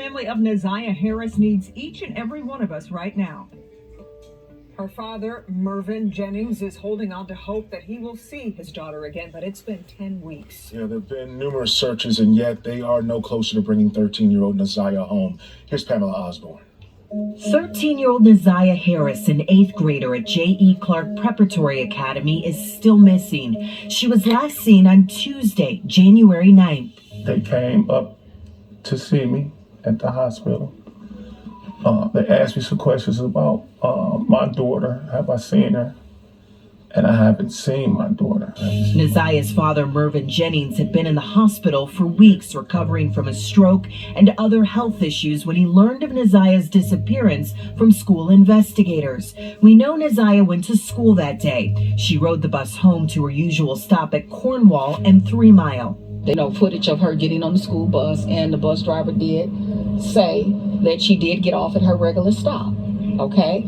family of Naziah Harris needs each and every one of us right now. Her father, Mervyn Jennings, is holding on to hope that he will see his daughter again, but it's been 10 weeks. Yeah, there have been numerous searches, and yet they are no closer to bringing 13-year-old Naziah home. Here's Pamela Osborne. 13-year-old Naziah Harris, an 8th grader at J.E. Clark Preparatory Academy, is still missing. She was last seen on Tuesday, January 9th. They came up to see me at the hospital. They asked me some questions about my daughter. Have I seen her? And I haven't seen my daughter. Naziah's father, Mervyn Jennings, had been in the hospital for weeks recovering from a stroke and other health issues when he learned of Naziah's disappearance from school investigators. We know Naziah went to school that day. She rode the bus home to her usual stop at Cornwall and 3 Mile. They know footage of her getting on the school bus, and the bus driver did say that she did get off at her regular stop, okay?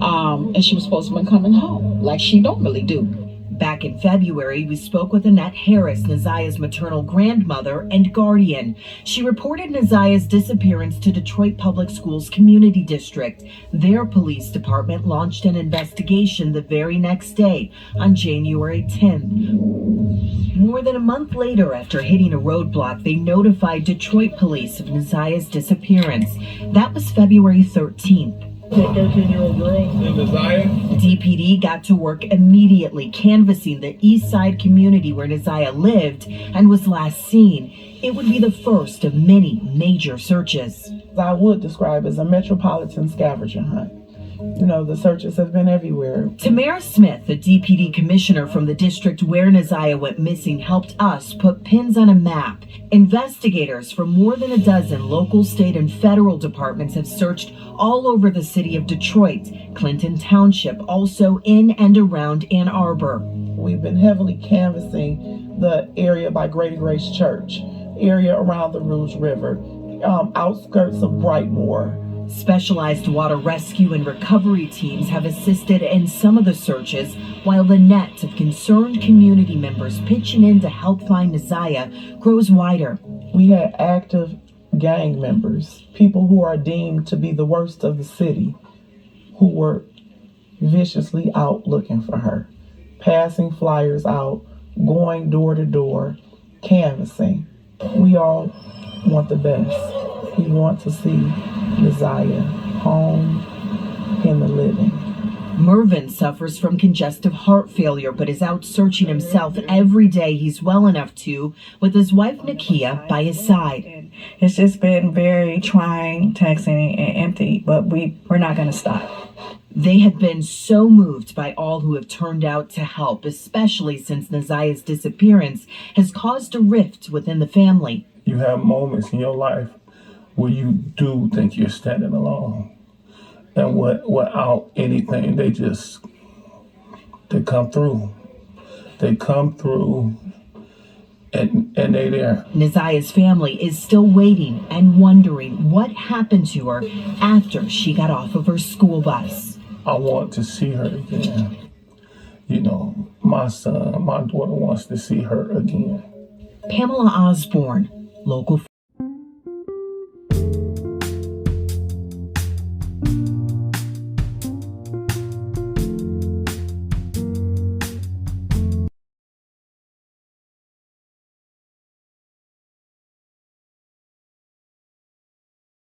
And she was supposed to be coming home, like she normally do. Back in February, we spoke with Annette Harris, Naziah's maternal grandmother and guardian. She reported Naziah's disappearance to Detroit Public Schools Community District. Their police department launched an investigation the very next day, on January 10th. More than a month later, after hitting a roadblock, they notified Detroit police of Naziah's disappearance. That was February 13th. A 13-year-old girl in Naziah. DPD got to work immediately, canvassing the east side community where Naziah lived and was last seen. It would be the first of many major searches. I would describe as a metropolitan scavenger hunt. You know, the searches have been everywhere. Tamara Smith, the DPD commissioner from the district where Naziah went missing, helped us put pins on a map. Investigators from more than a dozen local, state, and federal departments have searched all over the city of Detroit, Clinton Township, also in and around Ann Arbor. We've been heavily canvassing the area by Greater Grace Church, area around the Rouge River, outskirts of Brightmoor. Specialized water rescue and recovery teams have assisted in some of the searches, while the net of concerned community members pitching in to help find Naziah grows wider. We had active gang members, people who are deemed to be the worst of the city, who were viciously out looking for her, passing flyers out, going door to door, canvassing. We all want the best. We want to see Naziah home in the living. Mervyn suffers from congestive heart failure, but is out searching himself every day he's well enough to, with his wife Nakia by his side. It's just been very trying, taxing, and empty, but we're not going to stop. They have been so moved by all who have turned out to help, especially since Naziah's disappearance has caused a rift within the family. You have moments in your life where you do think you're standing alone. And without anything, they come through. They come through and they there. Naziah's family is still waiting and wondering what happened to her after she got off of her school bus. I want to see her again. You know, my daughter wants to see her again. Pamela Osborne, Local